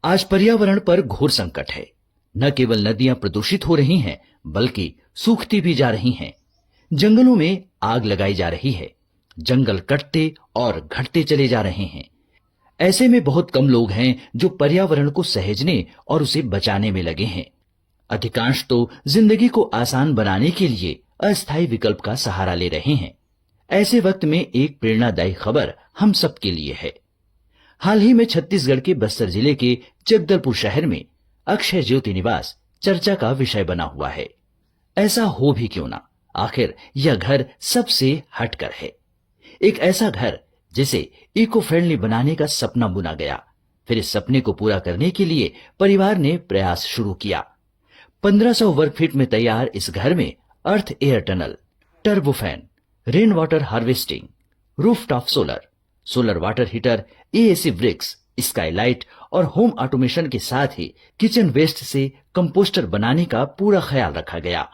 आज पर्यावरण पर घोर संकट है। न केवल नदियां प्रदूषित हो रही हैं, बल्कि सूखती भी जा रही हैं। जंगलों में आग लगाई जा रही है। जंगल कटते और घटते चले जा रहे हैं। ऐसे में बहुत कम लोग हैं जो पर्यावरण को सहेजने और उसे बचाने में लगे हैं। अधिकांश तो जिंदगी को आसान बनाने के लिए अस्थायी विकल्प का सहारा ले रहे हैं। ऐसे वक्त में एक प्रेरणादायी खबर हम सबके लिए है। हाल ही में छत्तीसगढ़ के बस्तर जिले के जगदलपुर शहर में अक्षय ज्योति निवास चर्चा का विषय बना हुआ है। ऐसा हो भी क्यों ना, आखिर यह घर सबसे हटकर है। एक ऐसा घर जिसे इको फ्रेंडली बनाने का सपना बुना गया। फिर इस सपने को पूरा करने के लिए परिवार ने प्रयास शुरू किया। 1500 वर्ग फीट में तैयार इस घर में earth air tunnel, turbo fan, rain water harvesting, rooftop solar, solar water heater, AAC bricks, skylight और होम ऑटोमेशन के साथ ही किचन वेस्ट से कंपोस्टर बनाने का पूरा ख्याल रखा गया।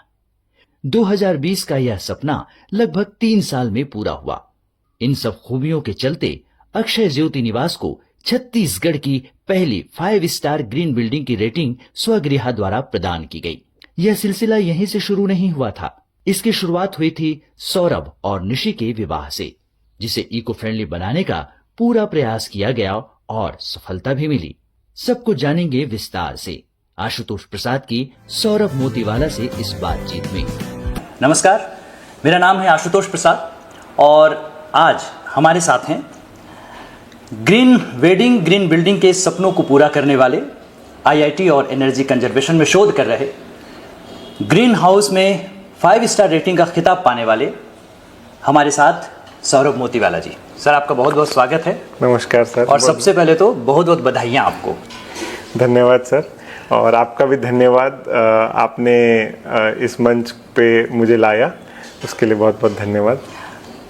2020 का यह सपना लगभग 3 साल में पूरा हुआ। इन सब खूबियों के चलते अक्षय ज्योति निवास को छत्तीसगढ़ की पहली 5 स्टार ग्रीन बिल्डिंग की रेटिंग स्वगृहा द्वारा प्रदान की गई। यह सिलसिला यहीं से शुरू नहीं हुआ था। इसकी शुरुआत हुई थी सौरभ और निशी के विवाह से, जिसे इको फ्रेंडली बनाने का पूरा प्रयास किया गया और सफलता भी मिली। सबको जानेंगे विस्तार से आशुतोष प्रसाद की सौरभ मोतीवाला से इस बातचीत में। नमस्कार, मेरा नाम है आशुतोष प्रसाद और आज हमारे साथ हैं ग्रीन वेडिंग ग्रीन बिल्डिंग के सपनों को पूरा करने वाले, आईआईटी और एनर्जी कंजर्वेशन में शोध कर रहे, ग्रीन हाउस में 5 स्टार रेटिंग का खिताब पाने वाले हमारे साथ सौरभ मोतीवाला जी। सर, आपका बहुत बहुत स्वागत है। नमस्कार सर। और सबसे पहले तो बहुत बहुत बधाइयाँ आपको। धन्यवाद सर, और आपका भी धन्यवाद। आपने इस मंच पे मुझे लाया, उसके लिए बहुत बहुत धन्यवाद।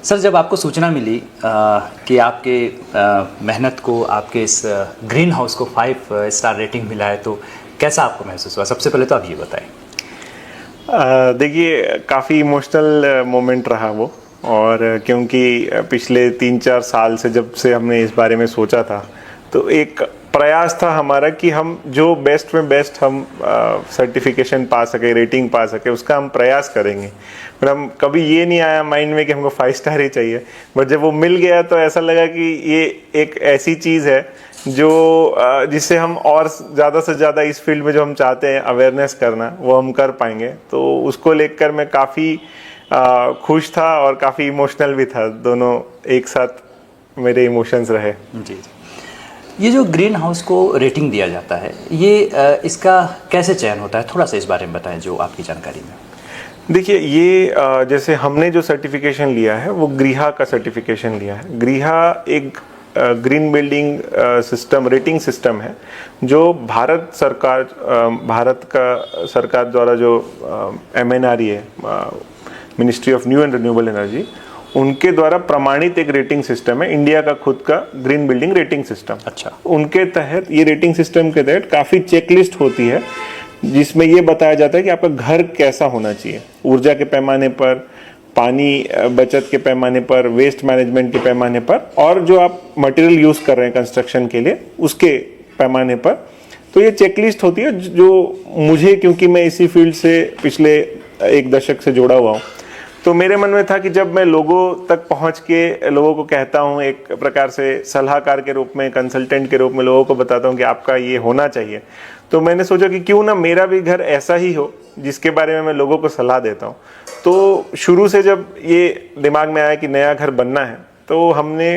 सर, जब आपको सूचना मिली कि आपके मेहनत को, आपके इस ग्रीन हाउस को 5 स्टार रेटिंग मिला है, तो कैसा आपको महसूस हुआ? सबसे पहले तो आप ये बताएं। देखिए, काफ़ी इमोशनल मोमेंट रहा वो, और क्योंकि पिछले 3-4 साल से जब से हमने इस बारे में सोचा था, तो एक प्रयास था हमारा कि हम जो बेस्ट में बेस्ट हम सर्टिफिकेशन पा सके, रेटिंग पा सके, उसका हम प्रयास करेंगे। पर हम कभी ये नहीं आया माइंड में कि हमको 5 स्टार ही चाहिए। बट जब वो मिल गया तो ऐसा लगा कि ये एक ऐसी चीज़ है जो जिससे हम और ज़्यादा से ज़्यादा इस फील्ड में जो हम चाहते हैं अवेयरनेस करना, वो हम कर पाएंगे। तो उसको लेकर मैं काफ़ी खुश था और काफ़ी इमोशनल भी था। दोनों एक साथ मेरे इमोशंस रहे। जी। ये जो ग्रीन हाउस को रेटिंग दिया जाता है, ये इसका कैसे चयन होता है? थोड़ा सा इस बारे में बताएं, जो आपकी जानकारी में। देखिए, ये जैसे हमने जो सर्टिफिकेशन लिया है वो गृहा का सर्टिफिकेशन लिया है। गृहा एक green building system, rating system है जो भारत सरकार द्वारा जो MNRE है, ministry of new and renewable energy, उनके द्वारा प्रमाणित एक रेटिंग सिस्टम है। इंडिया का खुद का ग्रीन बिल्डिंग रेटिंग सिस्टम। अच्छा। उनके तहत, ये रेटिंग सिस्टम के तहत काफ़ी चेकलिस्ट होती है जिसमें ये बताया जाता है कि आपका घर कैसा होना चाहिए, ऊर्जा के पैमाने पर, पानी बचत के पैमाने पर, वेस्ट मैनेजमेंट के पैमाने पर, और जो आप मटेरियल यूज़ कर रहे हैं कंस्ट्रक्शन के लिए उसके पैमाने पर। तो ये चेकलिस्ट होती है जो मुझे, क्योंकि मैं इसी फील्ड से पिछले 1 दशक से जुड़ा हुआ हूँ, तो मेरे मन में था कि जब मैं लोगों तक पहुंच के लोगों को कहता हूं, एक प्रकार से सलाहकार के रूप में, कंसल्टेंट के रूप में लोगों को बताता हूं कि आपका ये होना चाहिए, तो मैंने सोचा कि क्यों ना मेरा भी घर ऐसा ही हो जिसके बारे में मैं लोगों को सलाह देता हूं। तो शुरू से जब ये दिमाग में आया कि नया घर बनना है, तो हमने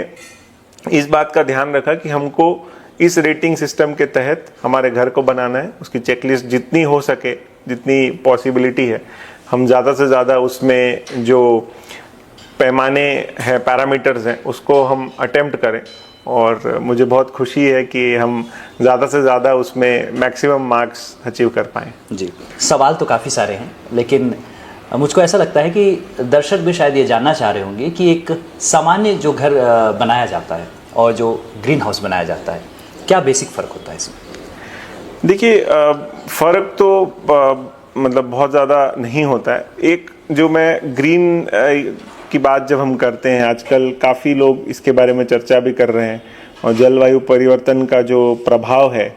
इस बात का ध्यान रखा कि हमको इस रेटिंग सिस्टम के तहत हमारे घर को बनाना है। उसकी चेकलिस्ट जितनी हो सके, जितनी पॉसिबिलिटी है, हम ज़्यादा से ज़्यादा उसमें जो पैमाने हैं, पैरामीटर्स हैं, उसको हम अटेम्प्ट करें। और मुझे बहुत खुशी है कि हम ज़्यादा से ज़्यादा उसमें मैक्सिमम मार्क्स अचीव कर पाएँ। जी। सवाल तो काफ़ी सारे हैं, लेकिन मुझको ऐसा लगता है कि दर्शक भी शायद ये जानना चाह रहे होंगे कि एक सामान्य जो घर बनाया जाता है और जो ग्रीन हाउस बनाया जाता है, क्या बेसिक फ़र्क होता है इसमें? देखिए, फ़र्क तो मतलब बहुत ज़्यादा नहीं होता है। एक जो मैं ग्रीन की बात जब हम करते हैं, आजकल काफ़ी लोग इसके बारे में चर्चा भी कर रहे हैं, और जलवायु परिवर्तन का जो प्रभाव है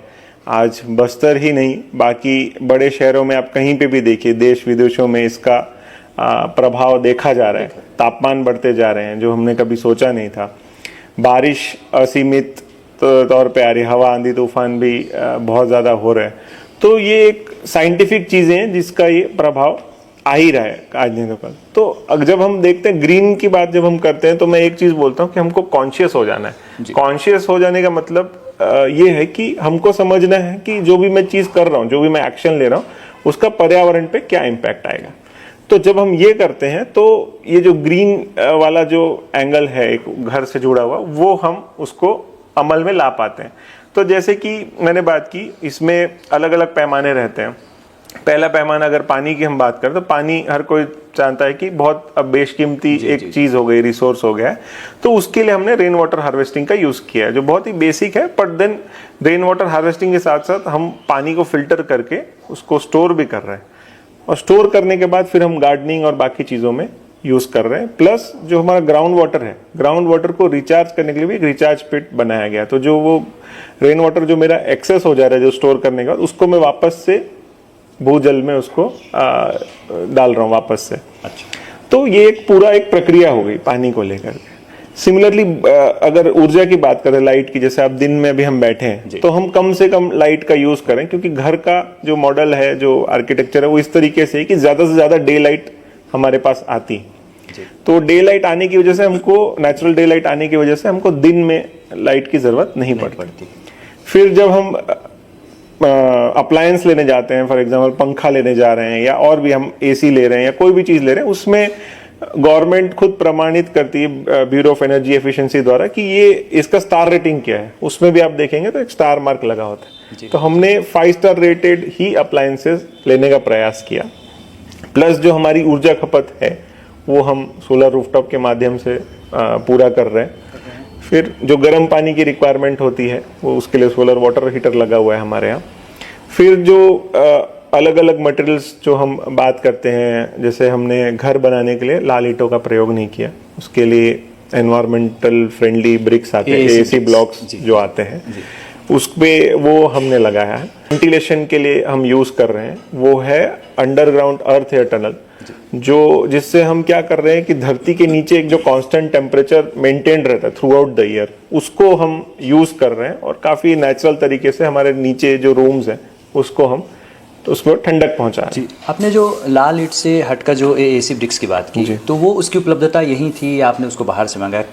आज बस्तर ही नहीं, बाकी बड़े शहरों में आप कहीं पे भी देखिए, देश विदेशों में इसका प्रभाव देखा जा रहा है। तापमान बढ़ते जा रहे हैं जो हमने कभी सोचा नहीं था। बारिश असीमित तौर पे आ रही, हवा आंधी तूफान भी बहुत ज़्यादा हो रहे हैं। तो ये एक साइंटिफिक चीज़ें हैं जिसका ये प्रभाव आ ही रहा है आज नहीं तो कल। तो जब हम देखते हैं ग्रीन की बात जब हम करते हैं, तो मैं एक चीज़ बोलता हूँ कि हमको कॉन्शियस हो जाना है। कॉन्शियस हो जाने का मतलब ये है कि हमको समझना है कि जो भी मैं चीज़ कर रहा हूँ, जो भी मैं एक्शन ले रहा हूँ, उसका पर्यावरण पे क्या इम्पैक्ट आएगा। तो जब हम ये करते हैं तो ये जो ग्रीन वाला जो एंगल है एक घर से जुड़ा हुआ, वो हम उसको अमल में ला पाते हैं। तो जैसे कि मैंने बात की, इसमें अलग अलग पैमाने रहते हैं। पहला पैमाना अगर पानी की हम बात करें तो पानी हर कोई जानता है कि बहुत अब बेशकीमती एक चीज़ हो गई, रिसोर्स हो गया है। तो उसके लिए हमने रेन वाटर हार्वेस्टिंग का यूज़ किया है, जो बहुत ही बेसिक है। But then rain water harvesting के साथ साथ हम पानी को फिल्टर करके उसको स्टोर भी कर रहे हैं, और स्टोर करने के बाद फिर हम गार्डनिंग और बाकी चीज़ों में यूज़ कर रहे हैं। प्लस जो हमारा ग्राउंड वाटर है, ग्राउंड वाटर को रिचार्ज करने के लिए भी एक रिचार्ज पिट बनाया गया। तो जो वो रेन वाटर जो मेरा एक्सेस हो जा रहा है जो स्टोर करने के बाद, उसको मैं वापस से भूजल में उसको डाल रहा हूँ वापस से। अच्छा। तो ये एक पूरा एक प्रक्रिया हो गई पानी को लेकर। सिमिलरली अगर ऊर्जा की बात करें, लाइट की, जैसे अब दिन में भी हम बैठे हैं तो हम कम से कम लाइट का यूज करें, क्योंकि घर का जो मॉडल है, जो आर्किटेक्चर है, वो इस तरीके से है कि ज्यादा से ज्यादा डे लाइट हमारे पास आती। तो डे लाइट आने की वजह से हमको, नेचुरल डे लाइट आने की वजह से हमको दिन में लाइट की जरूरत नहीं पड़ती। फिर जब हम अप्लायंस लेने जाते हैं, फॉर एग्जांपल पंखा लेने जा रहे हैं, या और भी हम एसी ले रहे हैं या कोई भी चीज ले रहे हैं, उसमें गवर्नमेंट खुद प्रमाणित करती है ब्यूरो ऑफ एनर्जी एफिशिएंसी द्वारा कि ये इसका स्टार रेटिंग क्या है। उसमें भी आप देखेंगे तो एक स्टार मार्क लगा होता है। तो हमने 5 स्टार रेटेड ही अप्लायंसेस लेने का प्रयास किया। प्लस जो हमारी ऊर्जा खपत है वो हम सोलर रूफटॉप के माध्यम से पूरा कर रहे हैं। फिर जो गर्म पानी की रिक्वायरमेंट होती है वो उसके लिए सोलर वाटर हीटर लगा हुआ है हमारे यहाँ। फिर जो अलग अलग मटेरियल्स जो हम बात करते हैं, जैसे हमने घर बनाने के लिए लाल ईंटों का प्रयोग नहीं किया, उसके लिए एनवायरमेंटल फ्रेंडली ब्रिक्स आते हैं, एसी ब्लॉक्स जो आते हैं, उस पे वो हमने लगाया है। वेंटिलेशन के लिए हम यूज कर रहे हैं वो है अंडरग्राउंड अर्थ एयर टनल, जो जिससे हम क्या कर रहे हैं कि धरती के नीचे एक जो कांस्टेंट टेम्परेचर मेंटेन रहता है थ्रू आउट द ईयर, उसको हम यूज कर रहे हैं। और काफी नेचुरल तरीके से हमारे नीचे जो रूम्स हैं उसको हम तो उसमें ठंडक पहुंचा रहे हैं। आपने जो लाल ईंट से हटकर जो एसी ब्रिक्स की बात की, तो वो उसकी उपलब्धता यही थी या आपने उसको बाहर से मंगाया?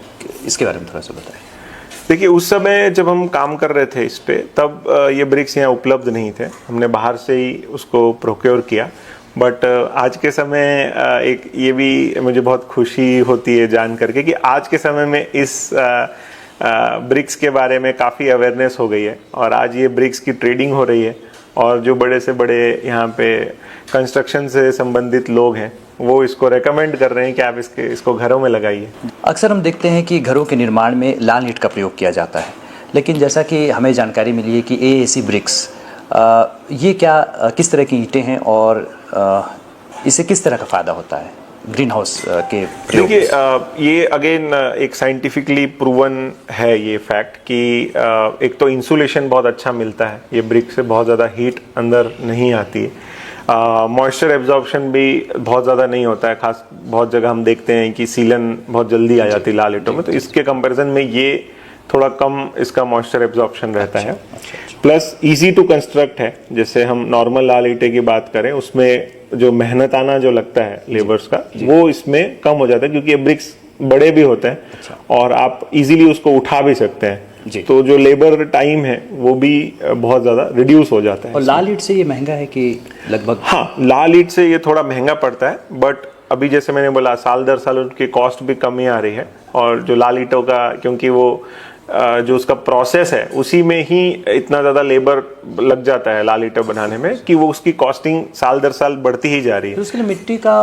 इसके बारे में थोड़ा सा बताएं। देखिए, उस समय जब हम काम कर रहे थे इस पे, तब ये ब्रिक्स यहाँ उपलब्ध नहीं थे, हमने बाहर से ही उसको प्रोक्योर किया। बट आज के समय एक ये भी मुझे बहुत खुशी होती है जान करके कि आज के समय में इस ब्रिक्स के बारे में काफ़ी अवेयरनेस हो गई है, और आज ये ब्रिक्स की ट्रेडिंग हो रही है। और जो बड़े से बड़े यहाँ पे कंस्ट्रक्शन से संबंधित लोग हैं वो इसको रेकमेंड कर रहे हैं कि आप इसको घरों में लगाइए। अक्सर हम देखते हैं कि घरों के निर्माण में लाल ईंट का प्रयोग किया जाता है, लेकिन जैसा कि हमें जानकारी मिली है कि एसी ब्रिक्स ये किस तरह की ईंटें हैं और इससे किस तरह का फ़ायदा होता है ग्रीन हाउस के प्रयोग? देखिए, ये अगेन एक साइंटिफिकली प्रूवन है ये फैक्ट कि एक तो इंसुलेशन बहुत अच्छा मिलता है, ये ब्रिक से बहुत ज़्यादा हीट अंदर नहीं आती है। मॉइस्चर एब्जॉर्प्शन भी बहुत ज़्यादा नहीं होता है, खास बहुत जगह हम देखते हैं कि सीलन बहुत जल्दी आ जाती है लाल ईंटों में, तो इसके कंपैरिजन में ये थोड़ा कम इसका मॉइस्चर एब्जॉर्प्शन रहता है। प्लस इजी टू कंस्ट्रक्ट है। जैसे हम नॉर्मल लाल ईंटें की बात करें, उसमें जो मेहनताना जो लगता है लेबर्स का, वो इसमें कम हो जाता है, क्योंकि ये ब्रिक्स बड़े भी होते हैं और आप इजीली उसको उठा भी सकते हैं। तो जो लेबर टाइम है वो भी बहुत ज़्यादा रिड्यूस हो जाता है। और लाल ईंट से ये महंगा है कि लगभग? हाँ, लाल ईंट से ये थोड़ा महंगा पड़ता है, बट अभी जैसे मैंने बोला साल दर साल उनकी कॉस्ट भी कमी आ रही है। और जो लाल ईंटों का, क्योंकि वो जो उसका प्रोसेस है उसी में ही इतना ज़्यादा लेबर लग जाता है लाल ईंटें बनाने में, कि वो उसकी कॉस्टिंग साल दर साल बढ़ती ही जा रही है। तो उसके लिए मिट्टी का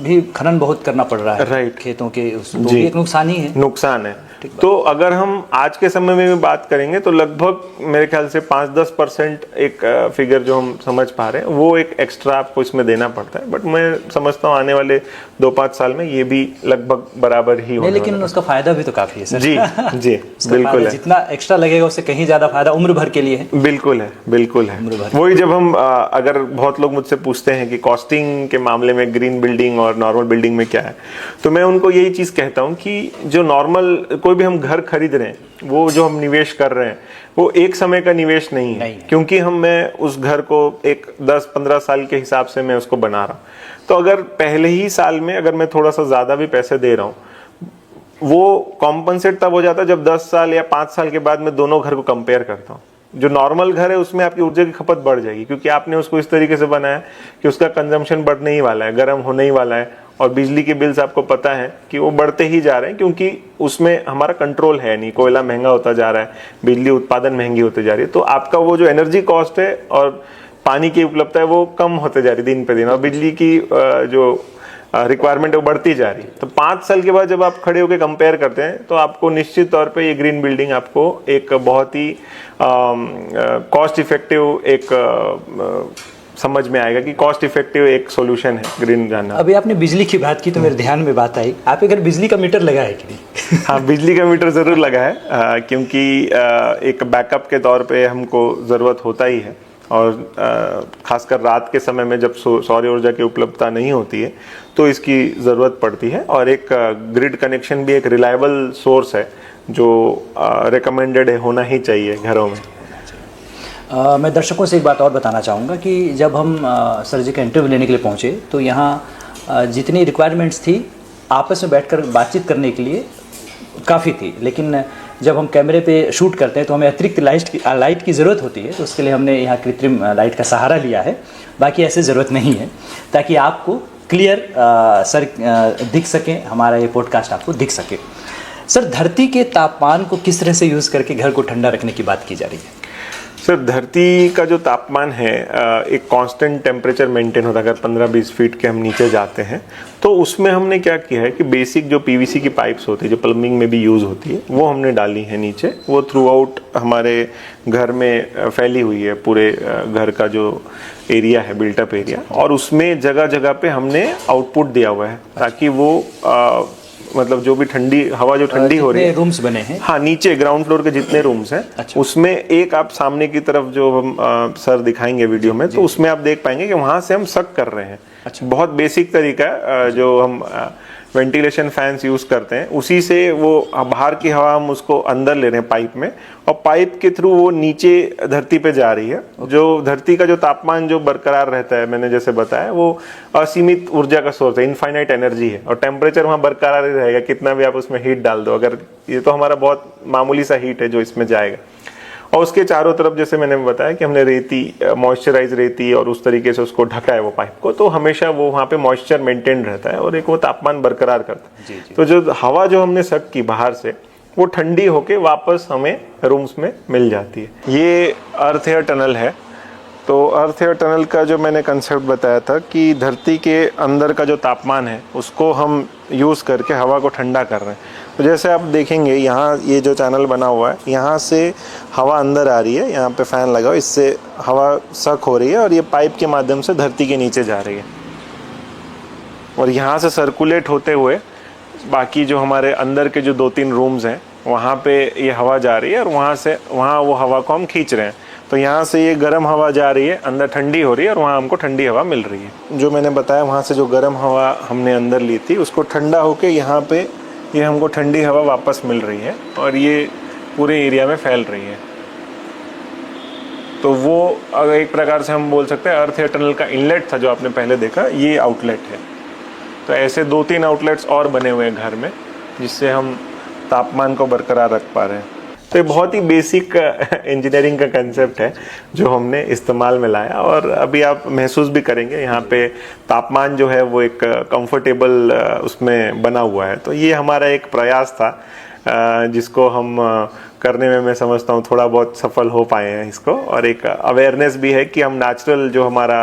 भी खनन बहुत करना पड़ रहा है। राइट। खेतों के, वो भी एक नुकसान ही है। नुकसान है। ठीक बात। तो अगर हम आज के समय में भी बात करेंगे तो लगभग मेरे ख्याल से 5-10% एक फिगर जो हम समझ पा रहे हैं वो एक एक्स्ट्रा आपको इसमें देना पड़ता है, बट मैं समझता हूँ आने वाले 2-5 साल में ये भी लगभग बराबर ही नहीं, होने लेकिन वाला उसका फायदा भी तो काफी है सर। जी जी उसका बिल्कुल फायदा है, जितना एक्स्ट्रा लगेगा उससे कहीं ज्यादा फायदा उम्र भर के लिए है। बिल्कुल है, बिल्कुल है। उम्र भर। वही जब हम अगर बहुत लोग मुझसे पूछते हैं कि कॉस्टिंग के मामले में ग्रीन बिल्डिंग और नॉर्मल बिल्डिंग में क्या है, तो मैं उनको यही चीज कहता हूँ कि जो नॉर्मल कोई भी हम घर खरीद रहे हैं, वो जो हम निवेश कर रहे हैं वो एक समय का निवेश नहीं है, क्योंकि मैं उस घर को एक 10-15 साल के हिसाब से मैं उसको बना रहा हूँ। तो अगर पहले ही साल में अगर मैं थोड़ा सा ज्यादा भी पैसे दे रहा हूँ, वो कॉम्पनसेट तब हो जाता है जब 10 साल या 5 साल के बाद मैं दोनों घर को कंपेयर करता हूँ। जो नॉर्मल घर है उसमें आपकी ऊर्जा की खपत बढ़ जाएगी, क्योंकि आपने उसको इस तरीके से बनाया कि उसका कंजम्पशन बढ़ने ही वाला है, गर्म होने ही वाला है, और बिजली के बिल्स आपको पता है कि वो बढ़ते ही जा रहे हैं, क्योंकि उसमें हमारा कंट्रोल है नहीं, कोयला महंगा होता जा रहा है, बिजली उत्पादन महंगी होती जा रही है, तो आपका वो जो एनर्जी कॉस्ट है और पानी की उपलब्धता है वो कम होते जा रही है दिन पे दिन, और बिजली की जो रिक्वायरमेंट है वो बढ़ती जा रही है। तो 5 साल के बाद जब आप खड़े होकर कंपेयर करते हैं तो आपको निश्चित तौर पे ये ग्रीन बिल्डिंग आपको एक बहुत ही कॉस्ट इफेक्टिव एक समझ में आएगा कि कॉस्ट इफेक्टिव एक सॉल्यूशन है ग्रीन जाना। अभी आपने बिजली की बात की तो मेरे ध्यान में बात आई, आपके घर बिजली का मीटर लगा है कि नहीं? हाँ, बिजली का मीटर जरूर लगा है, क्योंकि एक बैकअप के तौर पे हमको ज़रूरत होता ही है, और खासकर रात के समय में जब सौर ऊर्जा की उपलब्धता नहीं होती है तो इसकी ज़रूरत पड़ती है। और एक ग्रिड कनेक्शन भी एक रिलायबल सोर्स है जो रिकमेंडेड है, होना ही चाहिए घरों में। मैं दर्शकों से एक बात और बताना चाहूँगा कि जब हम सर जी का इंटरव्यू लेने के लिए पहुँचे तो यहाँ जितनी रिक्वायरमेंट्स थी आपस में बैठकर बातचीत करने के लिए काफ़ी थी, लेकिन जब हम कैमरे पे शूट करते हैं तो हमें अतिरिक्त लाइट की ज़रूरत होती है, तो उसके लिए हमने यहाँ कृत्रिम लाइट का सहारा लिया है। बाकी ऐसे ज़रूरत नहीं है, ताकि आपको क्लियर सर दिख सके, हमारा ये पॉडकास्ट आपको दिख सके। सर, धरती के तापमान को किस तरह से यूज़ करके घर को ठंडा रखने की बात की जा रही है? सर, धरती का जो तापमान है एक कांस्टेंट टेम्परेचर मेंटेन होता है। अगर 15-20 फीट के हम नीचे जाते हैं तो उसमें हमने क्या किया है कि बेसिक जो पीवीसी की पाइप्स होती है जो प्लम्बिंग में भी यूज़ होती है वो हमने डाली है नीचे। वो थ्रू आउट हमारे घर में फैली हुई है, पूरे घर का जो एरिया है, बिल्टअप एरिया, और उसमें जगह जगह पे हमने आउटपुट दिया हुआ है ताकि वो मतलब जो भी ठंडी हवा जो ठंडी हो रही है, रूम्स बने हैं, हाँ, नीचे ग्राउंड फ्लोर के जितने रूम्स हैं, अच्छा। उसमें एक आप सामने की तरफ जो हम सर दिखाएंगे वीडियो में, तो उसमें आप देख पाएंगे कि वहां से हम सक कर रहे हैं। अच्छा। बहुत बेसिक तरीका है, जो हम वेंटिलेशन फैंस यूज करते हैं, उसी से वो बाहर की हवा हम उसको अंदर ले रहे हैं पाइप में, और पाइप के थ्रू वो नीचे धरती पे जा रही है। जो धरती का जो तापमान जो बरकरार रहता है, मैंने जैसे बताया, वो असीमित ऊर्जा का सोर्स है, इनफाइनाइट एनर्जी है, और टेम्परेचर वहाँ बरकरार ही रहेगा, कितना भी आप उसमें हीट डाल दो। अगर ये तो हमारा बहुत मामूली सा हीट है जो इसमें जाएगा। और उसके चारों तरफ जैसे मैंने बताया कि हमने रेती, मॉइस्चराइज रेती, और उस तरीके से उसको ढका है वो पाइप को, तो हमेशा वो वहाँ पे मॉइस्चर मेंटेन रहता है और एक वो तापमान बरकरार करता है। तो जो हवा जो हमने सक की बाहर से, वो ठंडी होके वापस हमें रूम्स में मिल जाती है। ये अर्थ एयर टनल है। तो अर्थ एयर टनल का जो मैंने कंसेप्ट बताया था कि धरती के अंदर का जो तापमान है उसको हम यूज़ करके हवा को ठंडा कर रहे हैं। तो जैसे आप देखेंगे यहाँ ये जो चैनल बना हुआ है, यहाँ से हवा अंदर आ रही है, यहाँ पे फ़ैन लगा हुआ, इससे हवा सक हो रही है और ये पाइप के माध्यम से धरती के नीचे जा रही है, और यहाँ से सर्कुलेट होते हुए बाकी जो हमारे अंदर के जो 2-3 रूम्स हैं वहाँ पे ये हवा जा रही है, और वहाँ वो हवा को हम खींच रहे हैं। तो यहाँ से ये गर्म हवा जा रही है, अंदर ठंडी हो रही है, और वहाँ हमको ठंडी हवा मिल रही है। जो मैंने बताया, वहाँ से जो गर्म हवा हमने अंदर ली थी, उसको ठंडा होके यहाँ पे ये हमको ठंडी हवा वापस मिल रही है, और ये पूरे एरिया में फैल रही है। तो वो अगर एक प्रकार से हम बोल सकते हैं अर्थ एयर टनल का इनलेट था जो आपने पहले देखा, ये आउटलेट है। तो ऐसे 2-3 आउटलेट्स और बने हुए हैं घर में, जिससे हम तापमान को बरकरार रख पा रहे हैं। तो ये बहुत ही बेसिक इंजीनियरिंग का कंसेप्ट है जो हमने इस्तेमाल में लाया, और अभी आप महसूस भी करेंगे यहाँ पे तापमान जो है वो एक कंफर्टेबल उसमें बना हुआ है। तो ये हमारा एक प्रयास था जिसको हम करने में मैं समझता हूँ थोड़ा बहुत सफल हो पाए हैं इसको, और एक अवेयरनेस भी है कि हम नेचुरल जो हमारा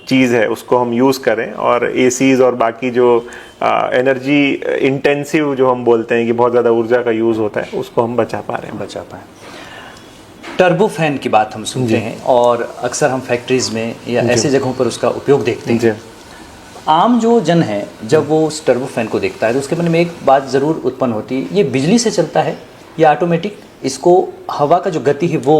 चीज़ है उसको हम यूज़ करें, और एसीज और बाकी जो एनर्जी इंटेंसिव जो हम बोलते हैं कि बहुत ज़्यादा ऊर्जा का यूज़ होता है उसको हम बचा पा रहे हैं। बचा पाए। टर्बो फैन की बात हम सुनते हैं और अक्सर हम फैक्ट्रीज में या ऐसी जगहों पर उसका उपयोग देखते हैं। जी। आम जो जन है जब वो उस टर्बो फैन को देखता है तो उसके मन में एक बात ज़रूर उत्पन्न होती है, ये बिजली से चलता है या ऑटोमेटिक इसको हवा का जो गति है वो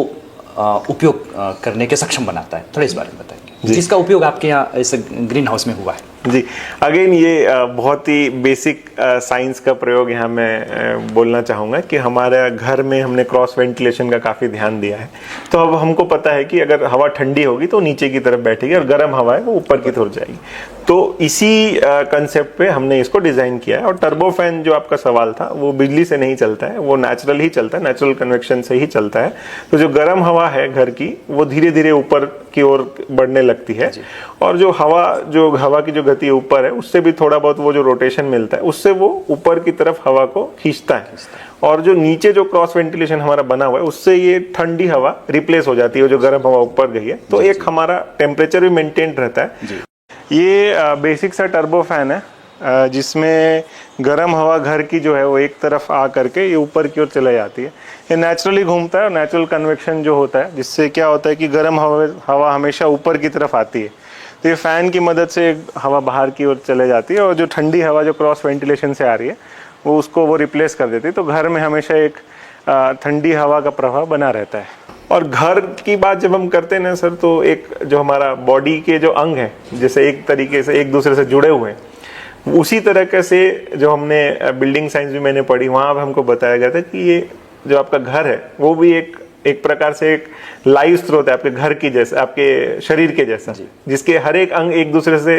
उपयोग करने के सक्षम बनाता है? थोड़ा इस बारे में बताइए, जिसका उपयोग आपके यहाँ इस ग्रीन हाउस में हुआ है। जी, अगेन ये बहुत ही बेसिक साइंस का प्रयोग यहाँ मैं बोलना चाहूँगा कि हमारे घर में हमने क्रॉस वेंटिलेशन का काफ़ी ध्यान दिया है। तो अब हमको पता है कि अगर हवा ठंडी होगी तो नीचे की तरफ बैठेगी और गर्म हवा है वो ऊपर की तरफ जाएगी। तो इसी कंसेप्ट पे हमने इसको डिज़ाइन किया है। और टर्बो फैन जो आपका सवाल था वो बिजली से नहीं चलता है, वो नेचुरल ही चलता है, नेचुरल कन्वेक्शन से ही चलता है। तो जो गर्म हवा है घर की वो धीरे धीरे ऊपर की ओर बढ़ने लगती है, और जो हवा की जो गति ऊपर है उससे भी थोड़ा बहुत वो जो रोटेशन मिलता है उससे वो ऊपर की तरफ हवा को खींचता है, और जो नीचे जो क्रॉस वेंटिलेशन हमारा बना हुआ है उससे ये ठंडी हवा रिप्लेस हो जाती है, जो गर्म हवा ऊपर गई है। तो एक हमारा टेम्परेचर भी मेंटेन रहता है। ये बेसिक सा टर्बो फैन है जिसमें गर्म हवा घर की जो है वो एक तरफ आ करके ये ऊपर की ओर चले जाती है। ये नेचुरली घूमता है, और नेचुरल कन्वेक्शन जो होता है जिससे क्या होता है कि गर्म हवा हमेशा ऊपर की तरफ आती है। तो ये फैन की मदद से हवा बाहर की ओर चले जाती है, और जो ठंडी हवा जो क्रॉस वेंटिलेशन से आ रही है वो रिप्लेस कर देती है। तो घर में हमेशा एक ठंडी हवा का प्रवाह बना रहता है। और घर की बात जब हम करते हैं ना सर, तो एक जो हमारा बॉडी के जो अंग हैं जैसे एक तरीके से एक दूसरे से जुड़े हुए हैं, उसी तरह से जो हमने बिल्डिंग साइंस भी मैंने पढ़ी वहाँ पर हमको बताया गया था कि ये जो आपका घर है वो भी एक प्रकार से एक लाइव स्रोत है आपके घर की जैसा, आपके शरीर के जैसा, जिसके हर एक अंग एक दूसरे से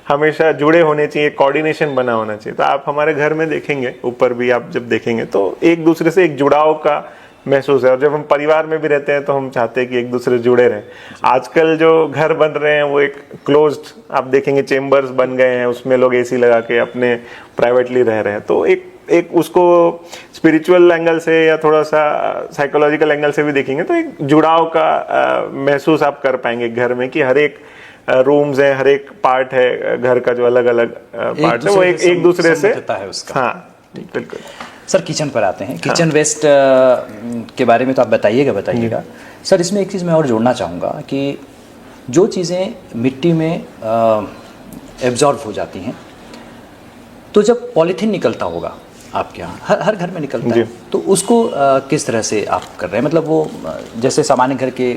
हमेशा जुड़े होने चाहिए, कोऑर्डिनेशन बना होना चाहिए। तो आप हमारे घर में देखेंगे, ऊपर भी आप जब देखेंगे तो एक दूसरे से एक जुड़ाव का महसूस है। और जब हम परिवार में भी रहते हैं तो हम चाहते हैं कि एक दूसरे से जुड़े रहें। आजकल जो घर बन रहे हैं वो एक क्लोज्ड आप देखेंगे चेम्बर्स बन गए हैं, उसमें लोग एसी लगा के अपने प्राइवेटली रह रहे हैं। तो एक उसको स्पिरिचुअल एंगल से या थोड़ा सा साइकोलॉजिकल एंगल से भी देखेंगे तो एक जुड़ाव का महसूस आप कर पाएंगे घर में, कि हर एक रूम्स है, हर एक पार्ट है घर का जो अलग अलग पार्ट है वो एक दूसरे से है उसका। हाँ बिल्कुल। सर किचन पर आते हैं। किचन वेस्ट के बारे में तो आप बताइएगा। सर इसमें एक चीज़ मैं और जोड़ना चाहूँगा कि जो चीज़ें मिट्टी में एब्जॉर्ब हो जाती हैं, तो जब पॉलीथीन निकलता होगा आपके यहाँ हर घर में निकलता है, तो उसको किस तरह से आप कर रहे हैं? मतलब वो जैसे सामान्य घर के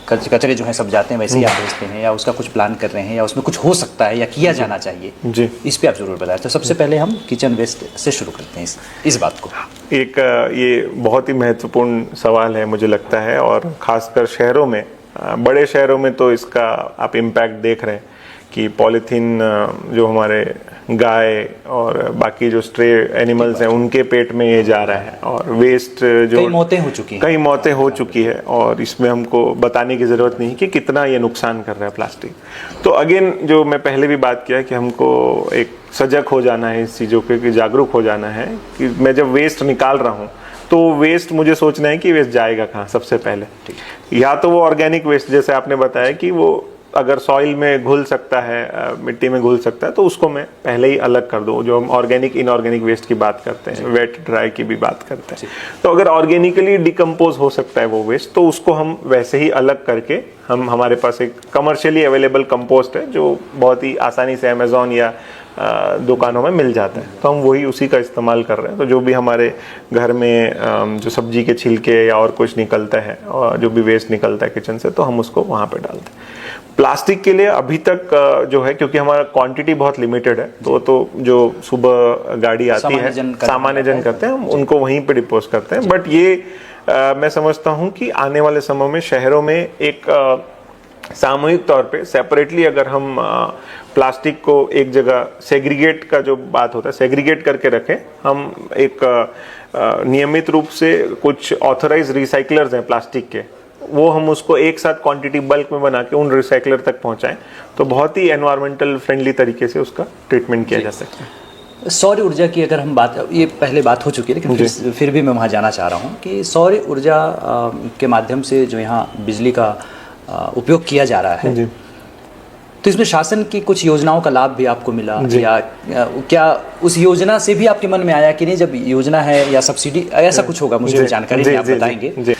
कचरे जो हैं सब जाते हैं वैसे ही आप भेजते हैं, या उसका कुछ प्लान कर रहे हैं, या उसमें कुछ हो सकता है या किया जाना चाहिए जी, इस पे आप जरूर बताएं। तो सबसे पहले हम किचन वेस्ट से शुरू करते हैं इस बात को। एक ये बहुत ही महत्वपूर्ण सवाल है मुझे लगता है, और ख़ासकर शहरों में, बड़े शहरों में तो इसका आप इम्पैक्ट देख रहे हैं कि पॉलीथीन जो हमारे गाय और बाकी जो स्ट्रे एनिमल्स हैं उनके पेट में ये जा रहा है, और वेस्ट जो कई मौतें हो चुकी हैं। और इसमें हमको बताने की ज़रूरत नहीं कि कितना ये नुकसान कर रहा है प्लास्टिक। तो अगेन जो मैं पहले भी बात किया कि हमको एक सजग हो जाना है इस चीज़ों पे, कि जागरूक हो जाना है कि मैं जब वेस्ट निकाल रहा हूँ तो वेस्ट मुझे सोचना है कि वेस्ट जाएगा कहाँ सबसे पहले। या तो वो ऑर्गेनिक वेस्ट जैसे आपने बताया कि वो अगर सॉइल में घुल सकता है, मिट्टी में घुल सकता है, तो उसको मैं पहले ही अलग कर दूँ। जो हम ऑर्गेनिक इनऑर्गेनिक वेस्ट की बात करते हैं, वेट ड्राई की भी बात करते हैं, तो अगर ऑर्गेनिकली डिकम्पोज हो सकता है वो वेस्ट, तो उसको हम वैसे ही अलग करके हमारे पास एक कमर्शियली अवेलेबल कंपोस्ट है जो बहुत ही आसानी से अमेज़ॉन या दुकानों में मिल जाता है, तो हम वही उसी का इस्तेमाल कर रहे हैं। तो जो भी हमारे घर में जो सब्जी के छिलके या और कुछ निकलता है, और जो भी वेस्ट निकलता है किचन से, तो हम उसको वहाँ पे डालते हैं। प्लास्टिक के लिए अभी तक जो है, क्योंकि हमारा क्वांटिटी बहुत लिमिटेड है, तो जो सुबह गाड़ी आती है सामान्य जन करते हैं, हम उनको वहीं पे डिपोज करते हैं। बट ये मैं समझता हूँ कि आने वाले समय में शहरों में एक सामूहिक तौर पे सेपरेटली अगर हम प्लास्टिक को एक जगह सेग्रीगेट का जो बात होता है, सेग्रीगेट करके रखें, हम एक नियमित रूप से कुछ ऑथराइज रिसाइकलर्स हैं प्लास्टिक के, वो हम उसको एक साथ क्वांटिटी बल्क में बना के उन रिसाइकलर तक पहुंचाएं, तो बहुत ही एनवायरमेंटल फ्रेंडली तरीके से उसका ट्रीटमेंट किया जा सकता है। सौर ऊर्जा की अगर हम बात, ये पहले बात हो चुकी है लेकिन फिर भी मैं वहाँ जाना चाह रहा हूँ कि सौर ऊर्जा के माध्यम से जो यहाँ बिजली का उपयोग किया जा रहा है, तो इसमें शासन की कुछ योजनाओं का लाभ भी आपको मिला, या क्या उस योजना से भी आपके मन में आया कि नहीं, जब योजना है या सब्सिडी ऐसा कुछ होगा, मुझे जानकारी नहीं, आप बताएंगे।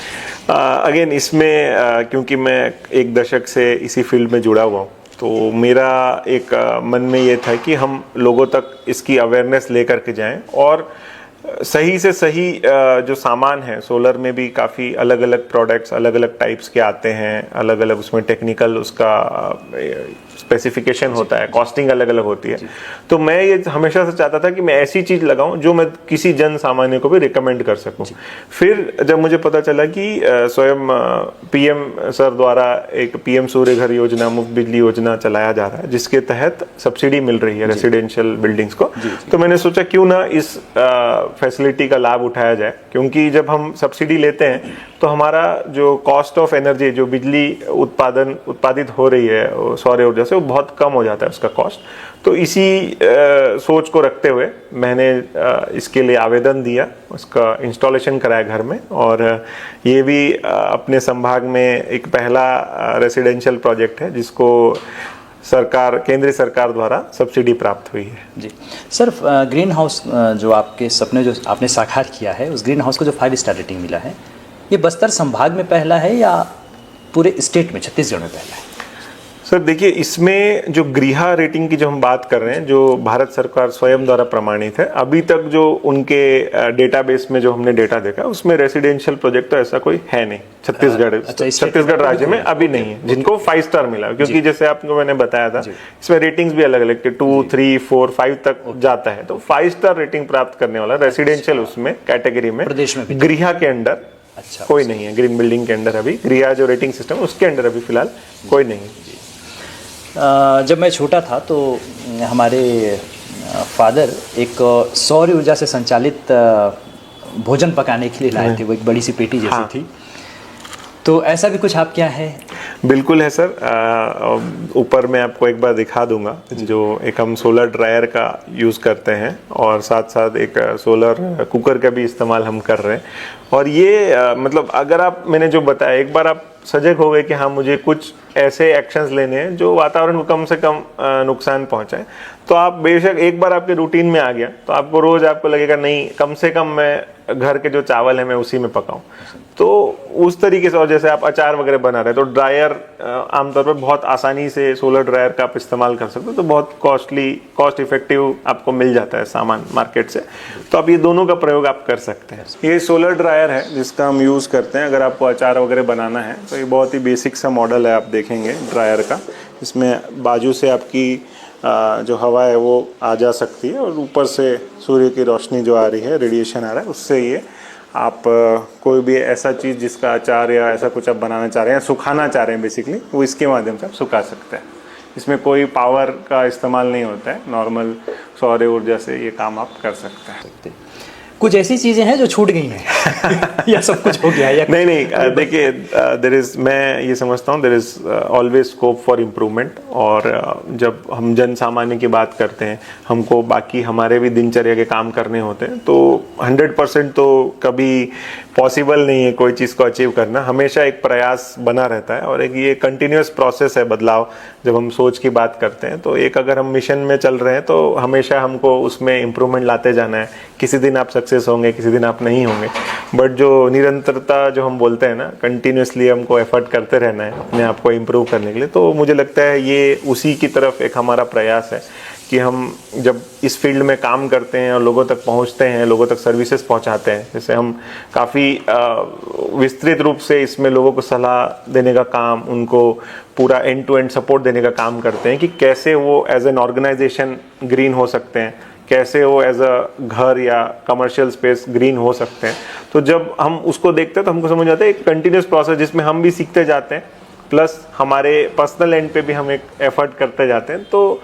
अगेन इसमें क्योंकि मैं एक दशक से इसी फील्ड में जुड़ा हुआ हूँ, तो मेरा एक मन में ये था कि हम लोगों तक इसकी अवेयरनेस लेकर के जाएं, और सही से सही जो सामान है, सोलर में भी काफ़ी अलग अलग प्रोडक्ट्स अलग अलग टाइप्स के आते हैं, अलग अलग उसमें टेक्निकल उसका स्पेसिफिकेशन होता है, कॉस्टिंग अलग अलग होती है। तो मैं ये हमेशा से चाहता था कि मैं ऐसी चीज़ लगाऊं जो मैं किसी जन सामान्य को भी रिकमेंड कर सकूं। फिर जब मुझे पता चला कि स्वयं पीएम सर द्वारा एक पीएम सूर्य घर योजना, मुफ्त बिजली योजना चलाया जा रहा है, जिसके तहत सब्सिडी मिल रही है रेसिडेंशियल बिल्डिंग्स को, तो मैंने सोचा क्यों ना इस फैसिलिटी का लाभ उठाया जाए, क्योंकि जब हम सब्सिडी लेते हैं तो हमारा जो कॉस्ट ऑफ एनर्जी, जो बिजली उत्पादित हो रही है सौर ऊर्जा से, वो बहुत कम हो जाता है उसका कॉस्ट। तो इसी सोच को रखते हुए मैंने इसके लिए आवेदन दिया, उसका इंस्टॉलेशन कराया घर में, और ये भी अपने संभाग में एक पहला रेसिडेंशियल प्रोजेक्ट है जिसको केंद्रीय सरकार द्वारा सब्सिडी प्राप्त हुई है। जी सर, ग्रीन हाउस जो आपके सपने जो आपने साकार किया है, उस ग्रीन हाउस को जो 5 स्टार रेटिंग मिला है, ये बस्तर संभाग में पहला है या पूरे स्टेट में, छत्तीसगढ़ में पहला है? सर देखिए, इसमें जो गृहा रेटिंग की जो हम बात कर रहे हैं, जो भारत सरकार स्वयं द्वारा प्रमाणित है, अभी तक जो उनके डेटाबेस में जो हमने डेटा देखा, उसमें रेसिडेंशियल प्रोजेक्ट तो ऐसा कोई है नहीं छत्तीसगढ़ राज्य में अभी नहीं है जिनको 5 स्टार मिला, क्योंकि जैसे आपको मैंने बताया था इसमें रेटिंग्स भी अलग अलग 2, 3, 4, 5 तक जाता है। तो 5 स्टार रेटिंग प्राप्त करने वाला रेसिडेंशियल उसमें कैटेगरी में प्रदेश में गृहा के अंडर कोई नहीं है। ग्रीन बिल्डिंग के अंडर अभी गृहा जो रेटिंग सिस्टम उसके अंडर अभी फिलहाल कोई नहीं है। जब मैं छोटा था तो हमारे फादर एक सौर ऊर्जा से संचालित भोजन पकाने के लिए लाए थे, वो एक बड़ी सी पेटी जैसी थी। तो ऐसा भी कुछ आपके यहाँ है? बिल्कुल है सर। ऊपर मैं आपको एक बार दिखा दूंगा, जो एक हम सोलर ड्रायर का यूज़ करते हैं और साथ साथ एक सोलर कुकर का भी इस्तेमाल हम कर रहे हैं। और ये मतलब अगर आप, मैंने जो बताया, एक बार आप सजग हो गए कि हाँ मुझे कुछ ऐसे एक्शंस लेने हैं जो वातावरण को कम से कम नुकसान पहुंचाएं, तो आप बेशक एक बार आपके रूटीन में आ गया तो आपको रोज़ आपको लगेगा नहीं, कम से कम मैं घर के जो चावल है मैं उसी में पकाऊं। तो उस तरीके से, और जैसे आप अचार वगैरह बना रहे हैं तो ड्रायर आमतौर पर बहुत आसानी से सोलर ड्रायर का आप इस्तेमाल कर सकते हो, तो बहुत कॉस्ट इफेक्टिव आपको मिल जाता है सामान मार्केट से। तो आप ये दोनों का प्रयोग आप कर सकते हैं। ये सोलर ड्रायर है जिसका हम यूज़ करते हैं अगर आपको अचार वगैरह बनाना है। तो ये बहुत ही बेसिक सा मॉडल है, आप देखेंगे ड्रायर का। इसमें बाजू से आपकी जो हवा है वो आ जा सकती है, और ऊपर से सूर्य की रोशनी जो आ रही है, रेडिएशन आ रहा है, उससे ये आप कोई भी ऐसा चीज़ जिसका अचार या ऐसा कुछ आप बनाना चाह रहे हैं, सुखाना चाह रहे हैं बेसिकली, वो इसके माध्यम से आप सुखा सकते हैं। इसमें कोई पावर का इस्तेमाल नहीं होता है, नॉर्मल सौर ऊर्जा से ये काम आप कर सकते हैं। कुछ ऐसी चीजें हैं जो छूट गई हैं या सब कुछ हो गया है? नहीं, देखिए मैं ये समझता हूँ there is always scope for improvement. और जब हम जन सामान्य की बात करते हैं, हमको बाकी हमारे भी दिनचर्या के काम करने होते हैं, तो 100% तो कभी पॉसिबल नहीं है कोई चीज़ को अचीव करना। हमेशा एक प्रयास बना रहता है, और एक ये कंटिन्यूस प्रोसेस है बदलाव। जब हम सोच की बात करते हैं तो एक अगर हम मिशन में चल रहे हैं तो हमेशा हमको उसमें इम्प्रूवमेंट लाते जाना है। किसी दिन आप सक्सेस होंगे, किसी दिन आप नहीं होंगे, बट जो निरंतरता जो हम बोलते हैं ना, कंटिन्यूसली हमको एफर्ट करते रहना है अपने आप को इम्प्रूव करने के लिए। तो मुझे लगता है ये उसी की तरफ एक हमारा प्रयास है कि हम जब इस फील्ड में काम करते हैं और लोगों तक पहुंचते हैं, लोगों तक सर्विसेज पहुंचाते हैं, जैसे हम काफ़ी विस्तृत रूप से इसमें लोगों को सलाह देने का काम, उनको पूरा एंड टू एंड सपोर्ट देने का काम करते हैं कि कैसे वो एज एन ऑर्गेनाइजेशन ग्रीन हो सकते हैं, कैसे वो एज अ घर या कमर्शियल स्पेस ग्रीन हो सकते हैं। तो जब हम उसको देखते हैं तो हमको समझ आता है एक कंटिन्यूस प्रोसेस जिसमें हम भी सीखते जाते हैं, प्लस हमारे पर्सनल एंड पे भी हम एक एफर्ट करते जाते हैं। तो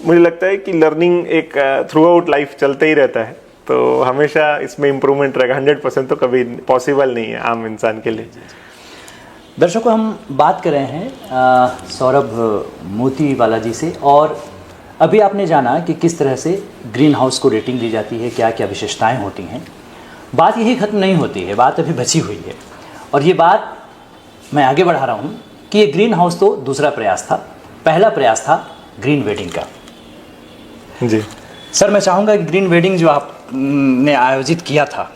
मुझे लगता है कि लर्निंग एक थ्रू आउट लाइफ चलते ही रहता है, तो हमेशा इसमें इम्प्रूवमेंट रहेगा। 100% तो कभी पॉसिबल नहीं है आम इंसान के लिए। दर्शकों, हम बात कर रहे हैं सौरभ मोतीवाला जी से, और अभी आपने जाना कि किस तरह से ग्रीन हाउस को रेटिंग दी जाती है, क्या क्या विशेषताएं होती हैं। बात यही खत्म नहीं होती है, बात अभी बची हुई है। और ये बात मैं आगे बढ़ा रहा हूँ कि ये ग्रीन हाउस तो दूसरा प्रयास था, पहला प्रयास था ग्रीन वेडिंग का। जी सर, मैं चाहूँगा कि ग्रीन वेडिंग जो आपने आयोजित किया था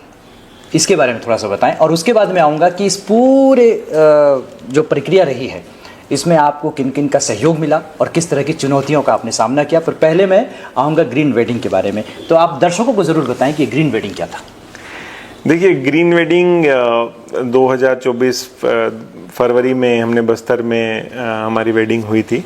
इसके बारे में थोड़ा सा बताएं, और उसके बाद मैं आऊँगा कि इस पूरे जो प्रक्रिया रही है इसमें आपको किन किन का सहयोग मिला और किस तरह की चुनौतियों का आपने सामना किया। पर पहले मैं आऊँगा ग्रीन वेडिंग के बारे में। तो आप दर्शकों को ज़रूर बताएं कि ग्रीन वेडिंग क्या था। देखिए, ग्रीन वेडिंग 2024 फरवरी में हमने बस्तर में हमारी वेडिंग हुई थी।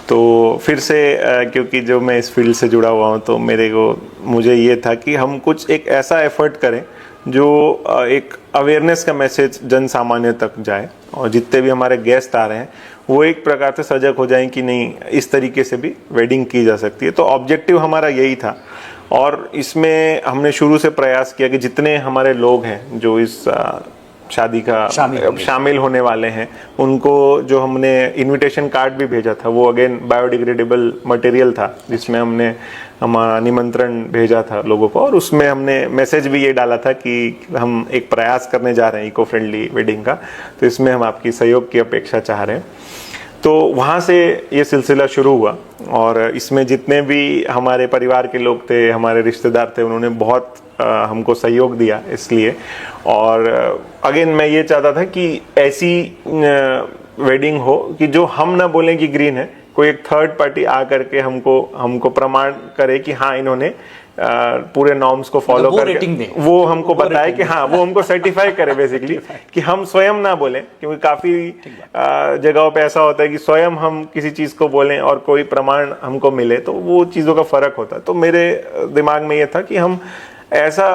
तो फिर से क्योंकि जो मैं इस फील्ड से जुड़ा हुआ हूँ तो मुझे ये था कि हम कुछ एक ऐसा एफर्ट करें जो एक अवेयरनेस का मैसेज जन सामान्य तक जाए, और जितने भी हमारे गेस्ट आ रहे हैं वो एक प्रकार से सजग हो जाएं कि नहीं, इस तरीके से भी वेडिंग की जा सकती है। तो ऑब्जेक्टिव हमारा यही था, और इसमें हमने शुरू से प्रयास किया कि जितने हमारे लोग हैं जो इस शादी का शामिल होने वाले हैं, उनको जो हमने इनविटेशन कार्ड भी भेजा था वो अगेन बायोडिग्रेडेबल मटेरियल था, जिसमें हमने हमारा निमंत्रण भेजा था लोगों को, और उसमें हमने मैसेज भी ये डाला था कि हम एक प्रयास करने जा रहे हैं इको फ्रेंडली वेडिंग का, तो इसमें हम आपकी सहयोग की अपेक्षा चाह रहे हैं। तो वहाँ से ये सिलसिला शुरू हुआ, और इसमें जितने भी हमारे परिवार के लोग थे, हमारे रिश्तेदार थे, उन्होंने बहुत हमको सहयोग दिया इसलिए। और अगेन मैं ये चाहता था कि ऐसी वेडिंग हो कि जो हम ना बोलें कि ग्रीन है, कोई एक थर्ड पार्टी आ करके हमको प्रमाण करे कि हाँ इन्होंने पूरे नॉर्म्स को फॉलो करके वो हमको बताए कि हाँ, वो हमको सर्टिफाई करे बेसिकली, कि हम स्वयं ना बोलें। क्योंकि काफी जगहों पे ऐसा होता है कि स्वयं हम किसी चीज को बोलें और कोई प्रमाण हमको मिले, तो वो चीजों का फर्क होता है। तो मेरे दिमाग में ये था कि हम ऐसा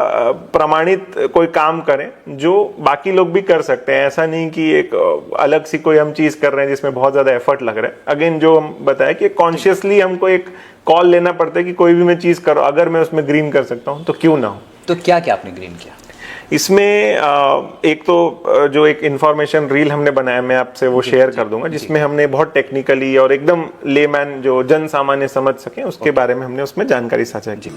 प्रमाणित कोई काम करें जो बाकी लोग भी कर सकते हैं। ऐसा नहीं कि एक अलग सी कोई हम चीज कर रहे हैं जिसमें बहुत ज्यादा एफर्ट लग रहा है। अगेन जो हम बताया कि कॉन्शियसली हमको एक कॉल लेना पड़ता है कि कोई भी मैं चीज करो, अगर मैं उसमें ग्रीन कर सकता हूं तो क्यों ना हो। तो क्या क्या आपने ग्रीन किया इसमें? एक तो जो एक इंफॉर्मेशन रील हमने बनाया, मैं आपसे वो शेयर कर दूंगा, जिसमें हमने बहुत टेक्निकली और एकदम लेमैन जो जन सामान्य समझ सके उसके बारे में हमने उसमें जानकारी साझा की।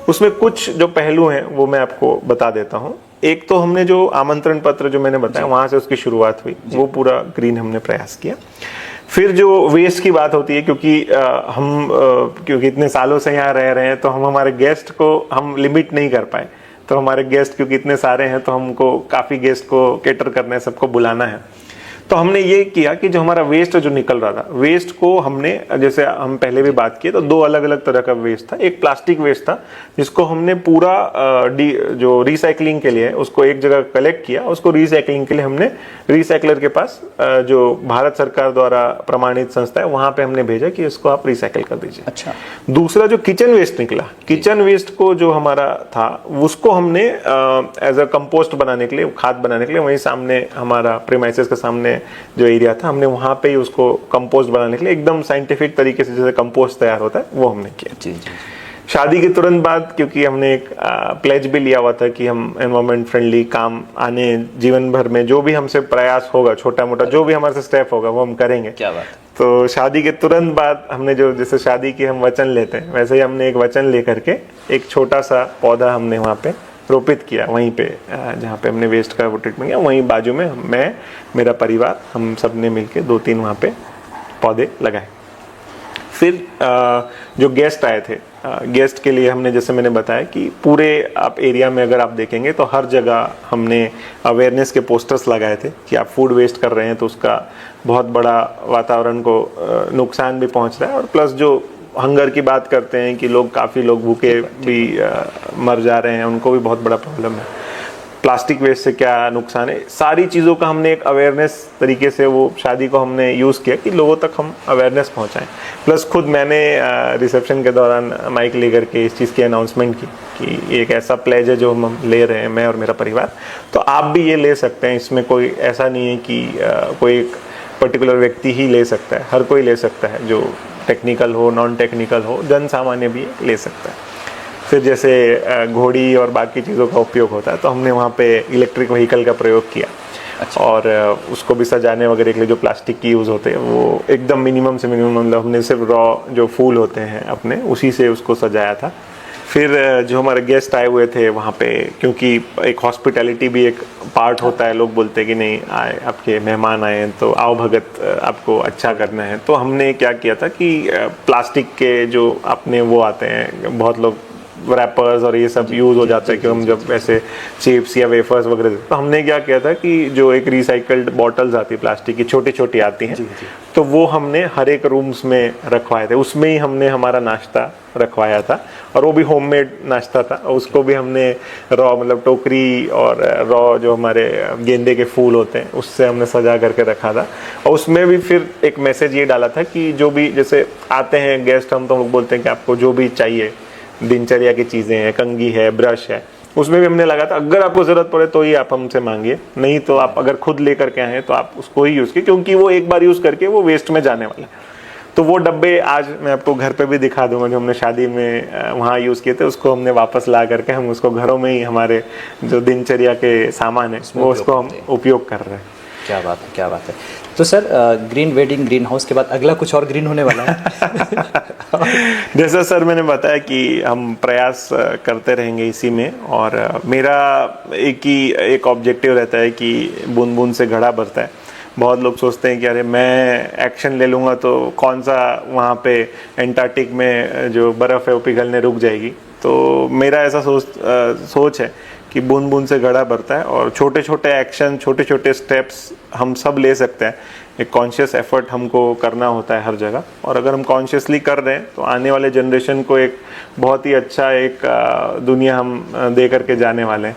उसमें कुछ जो पहलू हैं वो मैं आपको बता देता हूं। एक तो हमने जो आमंत्रण पत्र जो मैंने बताया वहां से उसकी शुरुआत हुई, वो पूरा ग्रीन हमने प्रयास किया। फिर जो वेस्ट की बात होती है, क्योंकि इतने सालों से यहाँ रह रहे हैं तो हम हमारे गेस्ट को हम लिमिट नहीं कर पाए। तो हमारे गेस्ट क्योंकि इतने सारे हैं तो हमको काफी गेस्ट को कैटर करना है, सबको बुलाना है। तो हमने ये किया कि जो हमारा वेस्ट जो निकल रहा था, वेस्ट को हमने, जैसे हम पहले भी बात किए, तो 2 अलग अलग तरह का वेस्ट था। एक प्लास्टिक वेस्ट था जिसको हमने पूरा जो रिसाइकलिंग के लिए उसको एक जगह कलेक्ट किया, उसको रिसाइकलिंग के लिए हमने रिसाइकलर के पास, जो भारत सरकार द्वारा प्रमाणित संस्था है, वहां पे हमने भेजा कि इसको आप रिसाइकल कर दीजिए। अच्छा। दूसरा जो किचन वेस्ट निकला, किचन वेस्ट को जो हमारा था उसको हमने एज अ कंपोस्ट बनाने के लिए, खाद बनाने के लिए, वहीं सामने हमारा प्रीमाइसेस के सामने जो एरिया था, हमने वहां पे ही उसको कंपोस्ट बनाने के लिए एकदम साइंटिफिक तरीके से जैसे कंपोस्ट तैयार होता है वो हमने किया। जी जी। शादी के तुरंत बाद, क्योंकि हमने एक प्लेज भी लिया हुआ था कि हम एनवायरमेंट फ्रेंडली काम आने जीवन भर में जो भी हमसे प्रयास होगा, छोटा मोटा जो भी हमारे से स्टेप होगा वो हम करेंगे। क्या बात। तो शादी के तुरंत बाद हमने जो, जैसे शादी की हम वचन लेते हैं, वैसे ही हमने एक वचन लेकर के एक छोटा सा पौधा हमने वहाँ पे रोपित किया, वहीं पे जहाँ पे हमने वेस्ट का वो ट्रीटमेंट किया, वहीं बाजू में मैं, मेरा परिवार, हम सब ने मिलके 2-3 वहाँ पे पौधे लगाए। फिर जो गेस्ट आए थे, गेस्ट के लिए हमने, जैसे मैंने बताया कि पूरे आप एरिया में अगर आप देखेंगे तो हर जगह हमने अवेयरनेस के पोस्टर्स लगाए थे कि आप फूड वेस्ट कर रहे हैं तो उसका बहुत बड़ा वातावरण को नुकसान भी पहुंच रहा है, और प्लस जो हंगर की बात करते हैं कि काफ़ी लोग भूखे भी मर जा रहे हैं, उनको भी बहुत बड़ा प्रॉब्लम है। प्लास्टिक वेस्ट से क्या नुकसान है, सारी चीज़ों का हमने एक अवेयरनेस तरीके से वो शादी को हमने यूज़ किया कि लोगों तक हम अवेयरनेस पहुंचाएं। प्लस खुद मैंने रिसेप्शन के दौरान माइक लेकर के इस चीज़ की अनाउंसमेंट की कि एक ऐसा प्लेज है जो हम ले रहे हैं, मैं और मेरा परिवार, तो आप भी ये ले सकते हैं। इसमें कोई ऐसा नहीं है कि कोई एक पर्टिकुलर व्यक्ति ही ले सकता है, हर कोई ले सकता है, जो टेक्निकल हो, नॉन टेक्निकल हो, जन सामान्य भी ले सकता है। फिर जैसे घोड़ी और बाकी चीज़ों का उपयोग होता है तो हमने वहाँ पे इलेक्ट्रिक व्हीकल का प्रयोग किया। अच्छा। और उसको भी सजाने वगैरह के लिए जो प्लास्टिक की यूज़ होते हैं वो एकदम मिनिमम से मिनिमम, मतलब हमने सिर्फ रॉ जो फूल होते हैं अपने, उसी से उसको सजाया था। फिर जो हमारे गेस्ट आए हुए थे वहाँ पे, क्योंकि एक हॉस्पिटैलिटी भी एक पार्ट होता है, लोग बोलते हैं कि नहीं आए, आपके मेहमान आए हैं तो आओ भगत, आपको अच्छा करना है, तो हमने क्या किया था कि प्लास्टिक के जो अपने वो आते हैं, बहुत लोग रैपर्स और ये सब यूज़ हो जाता है कि हम जब ऐसे चिप्स या वेफर्स वगैरह, तो हमने क्या किया था कि जो एक रिसाइकल्ड बॉटल्स आती है प्लास्टिक की, छोटी छोटी आती हैं, तो वो हमने हर एक रूम्स में रखवाए थे, उसमें ही हमने हमारा नाश्ता रखवाया था, और वो भी होममेड नाश्ता था। उसको भी हमने रॉ, मतलब टोकरी और रॉ जो हमारे गेंदे के फूल होते हैं उससे हमने सजा करके रखा था, और उसमें भी फिर एक मैसेज ये डाला था कि जो भी जैसे आते हैं गेस्ट, हम तो लोग बोलते हैं कि आपको जो भी चाहिए दिनचर्या की चीज़ें हैं, कंघी है, ब्रश है, उसमें भी हमने लगा था अगर आपको ज़रूरत पड़े तो ही आप हमसे मांगिए, नहीं तो आप अगर खुद लेकर के आए तो आप उसको ही यूज़ कीजिए, क्योंकि वो एक बार यूज़ करके वो वेस्ट में जाने वाला है। तो वो डब्बे आज मैं आपको घर पे भी दिखा दूंगा, जो हमने शादी में वहाँ यूज़ किए थे, उसको हमने वापस ला करके हम उसको घरों में ही, हमारे जो दिनचर्या के सामान है वो उसको हम उपयोग कर रहे हैं। क्या बात है, क्या बात है। तो sir, green wedding green house के बाद अगला कुछ और ग्रीन होने वाला है? जैसा सर मैंने बताया कि हम प्रयास करते रहेंगे इसी में, और मेरा एक ऑब्जेक्टिव रहता है कि बूंद बूंद से घड़ा भरता है। बहुत लोग सोचते हैं कि अरे मैं एक्शन ले लूँगा तो कौन सा वहाँ पे एंटार्कटिक में जो बर्फ़ है वो पिघलने रुक जाएगी। तो मेरा ऐसा सोच है कि बूंद बूंद से घड़ा भरता है, और छोटे छोटे एक्शन, छोटे छोटे स्टेप्स हम सब ले सकते हैं। एक कॉन्शियस एफर्ट हमको करना होता है हर जगह, और अगर हम कॉन्शियसली कर रहे हैं तो आने वाले जनरेशन को एक बहुत ही अच्छा एक दुनिया हम दे करके जाने वाले हैं।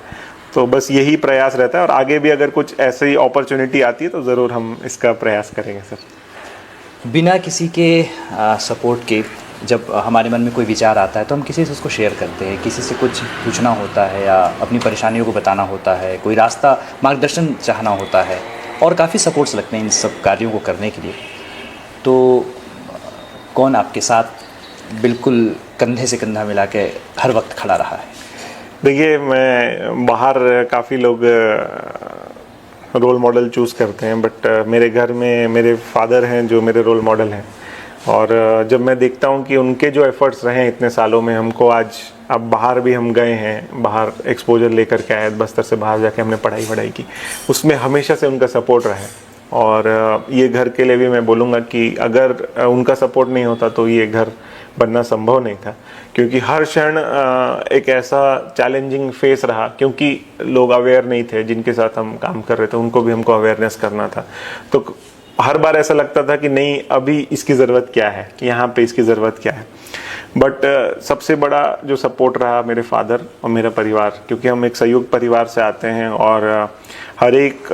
तो बस यही प्रयास रहता है, और आगे भी अगर कुछ ऐसी अपॉर्चुनिटी आती है तो ज़रूर हम इसका प्रयास करेंगे सर। बिना किसी के सपोर्ट के जब हमारे मन में कोई विचार आता है तो हम किसी से उसको शेयर करते हैं, किसी से कुछ पूछना होता है या अपनी परेशानियों को बताना होता है, कोई रास्ता मार्गदर्शन चाहना होता है, और काफ़ी सपोर्ट्स लगते हैं इन सब कार्यों को करने के लिए। तो कौन आपके साथ बिल्कुल कंधे से कंधा मिला के हर वक्त खड़ा रहा है? देखिए, मैं बाहर काफ़ी लोग रोल मॉडल चूज़ करते हैं, बट मेरे घर में मेरे फादर हैं जो मेरे रोल मॉडल हैं, और जब मैं देखता हूँ कि उनके जो एफ़र्ट्स रहे हैं इतने सालों में, हमको आज, अब बाहर भी हम गए हैं, बाहर एक्सपोजर लेकर के आए, बस्तर से बाहर जाके हमने पढ़ाई की, उसमें हमेशा से उनका सपोर्ट रहा है। और ये घर के लिए भी मैं बोलूँगा कि अगर उनका सपोर्ट नहीं होता तो ये घर बनना संभव नहीं था, क्योंकि हर क्षण एक ऐसा चैलेंजिंग फेस रहा, क्योंकि लोग अवेयर नहीं थे जिनके साथ हम काम कर रहे थे, उनको भी हमको अवेयरनेस करना था। तो हर बार ऐसा लगता था कि नहीं, अभी इसकी ज़रूरत क्या है, यहाँ पे इसकी ज़रूरत क्या है। बट सबसे बड़ा जो सपोर्ट रहा मेरे फादर और मेरा परिवार, क्योंकि हम एक संयुक्त परिवार से आते हैं और हर एक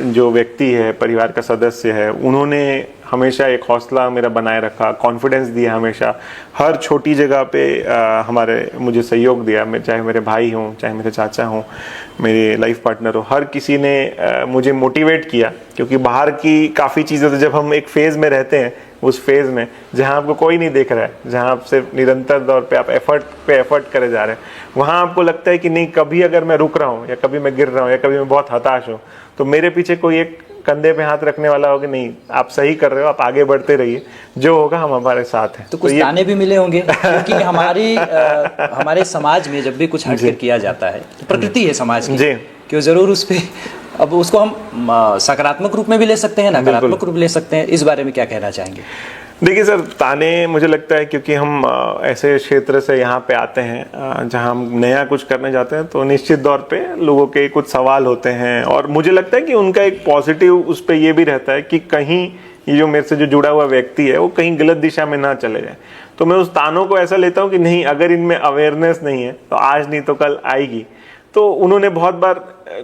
जो व्यक्ति है, परिवार का सदस्य है, उन्होंने हमेशा एक हौसला मेरा बनाए रखा, कॉन्फिडेंस दिया हमेशा, हर छोटी जगह पे मुझे सहयोग दिया। चाहे मेरे भाई हों, चाहे मेरे चाचा हों, मेरे लाइफ पार्टनर हो, हर किसी ने मुझे मोटिवेट किया, क्योंकि बाहर की काफ़ी चीज़ें तो जब हम एक फेज़ में रहते हैं, उस फेज़ में जहाँ आपको कोई नहीं देख रहा है, जहाँ आप सिर्फ निरंतर तौर पे आप एफर्ट करे जा रहे हैं, वहाँ आपको लगता है कि नहीं, कभी अगर मैं रुक रहा हूँ या कभी मैं गिर रहा हूँ या कभी मैं बहुत हताश हूँ, तो मेरे पीछे कोई एक कंधे पे हाथ रखने वाला होगा, नहीं आप सही कर रहे हो, आप आगे बढ़ते रहिए, जो होगा हम हमारे साथ हैं। तो कुछ ताने भी मिले होंगे, क्योंकि हमारे समाज में जब भी कुछ हटकर किया जाता है, तो प्रकृति है समाज की कि जरूर उस पे, अब उसको हम सकारात्मक रूप में भी ले सकते हैं, नकारात्मक रूप ले सकते हैं। इस बारे में क्या कहना चाहेंगे? देखिए सर, ताने मुझे लगता है क्योंकि हम ऐसे क्षेत्र से यहाँ पे आते हैं जहाँ हम नया कुछ करने जाते हैं, तो निश्चित तौर पे लोगों के कुछ सवाल होते हैं, और मुझे लगता है कि उनका एक पॉजिटिव उस पे ये भी रहता है कि कहीं ये जो मेरे से जो जुड़ा हुआ व्यक्ति है वो कहीं गलत दिशा में ना चले जाए। तो मैं उस तानों को ऐसा लेता हूँ कि नहीं, अगर इनमें अवेयरनेस नहीं है तो आज नहीं तो कल आएगी। तो उन्होंने बहुत बार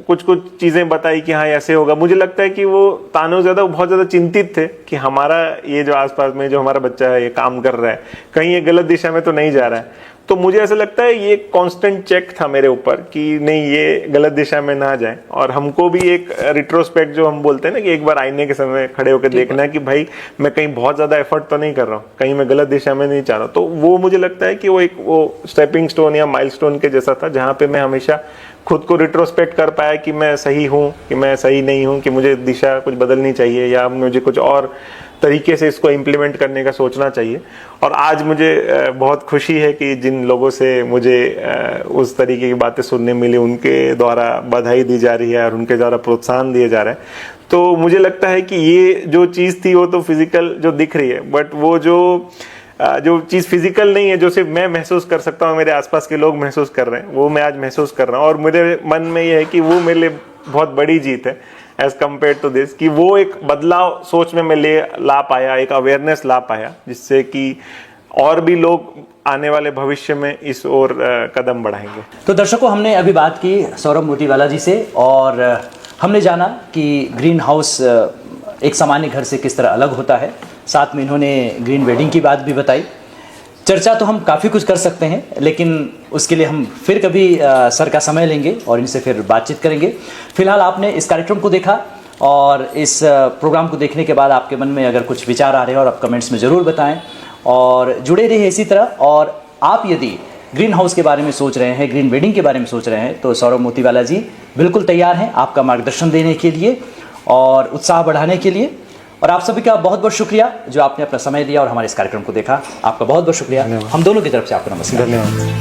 कुछ चीज़ें बताई कि हाँ ऐसे होगा। मुझे लगता है कि वो तानों बहुत ज़्यादा चिंतित थे कि हमारा ये जो आसपास में जो हमारा बच्चा है ये काम कर रहा है, कहीं ये गलत दिशा में तो नहीं जा रहा है। तो मुझे ऐसा लगता है ये कांस्टेंट चेक था मेरे ऊपर कि नहीं, ये गलत दिशा में ना जाए, और हमको भी एक रिट्रोस्पेक्ट जो हम बोलते हैं ना, कि एक बार आईने के समय खड़े होकर देखना है कि भाई मैं कहीं बहुत ज़्यादा एफर्ट तो नहीं कर रहा हूँ, कहीं मैं गलत दिशा में नहीं जा रहा हूँ। तो वो मुझे लगता है कि वो स्टेपिंग स्टोन या माइलस्टोन के जैसा था, जहाँ पे मैं हमेशा खुद को रिट्रोस्पेक्ट कर पाया कि मैं सही हूँ कि मैं सही नहीं हूँ, कि मुझे दिशा कुछ बदलनी चाहिए या मुझे कुछ और तरीके से इसको इम्प्लीमेंट करने का सोचना चाहिए। और आज मुझे बहुत खुशी है कि जिन लोगों से मुझे उस तरीके की बातें सुनने मिली, उनके द्वारा बधाई दी जा रही है और उनके द्वारा प्रोत्साहन दिए जा रहा है। तो मुझे लगता है कि ये जो चीज़ थी वो तो फिजिकल जो दिख रही है, बट वो जो चीज़ फिजिकल नहीं है, जो सिर्फ मैं महसूस कर सकता हूँ, मेरे आसपास के लोग महसूस कर रहे हैं, वो मैं आज महसूस कर रहा हूँ। और मेरे मन में ये है कि वो मेरे लिए बहुत बड़ी जीत है एज कम्पेयर टू दिस, कि वो एक बदलाव सोच में मैं ला पाया, एक अवेयरनेस ला पाया, जिससे कि और भी लोग आने वाले भविष्य में इस ओर कदम बढ़ाएंगे। तो दर्शकों, हमने अभी बात की सौरभ मोतीवाला जी से, और हमने जाना कि ग्रीन हाउस एक सामान्य घर से किस तरह अलग होता है। साथ में इन्होंने ग्रीन वेडिंग की बात भी बताई। चर्चा तो हम काफ़ी कुछ कर सकते हैं, लेकिन उसके लिए हम फिर कभी सर का समय लेंगे और इनसे फिर बातचीत करेंगे। फिलहाल आपने इस कार्यक्रम को देखा, और इस प्रोग्राम को देखने के बाद आपके मन में अगर कुछ विचार आ रहे हैं और आप कमेंट्स में ज़रूर बताएं, और जुड़े रहिए इसी तरह। और आप यदि ग्रीन हाउस के बारे में सोच रहे हैं, ग्रीन वेडिंग के बारे में सोच रहे हैं, तो सौरभ मोतीवाला जी बिल्कुल तैयार हैं आपका मार्गदर्शन देने के लिए और उत्साह बढ़ाने के लिए। और आप सभी का बहुत बहुत शुक्रिया जो आपने अपना समय दिया और हमारे इस कार्यक्रम को देखा। आपका बहुत बहुत शुक्रिया। हम दोनों की तरफ से आपको नमस्कार। धन्यवाद।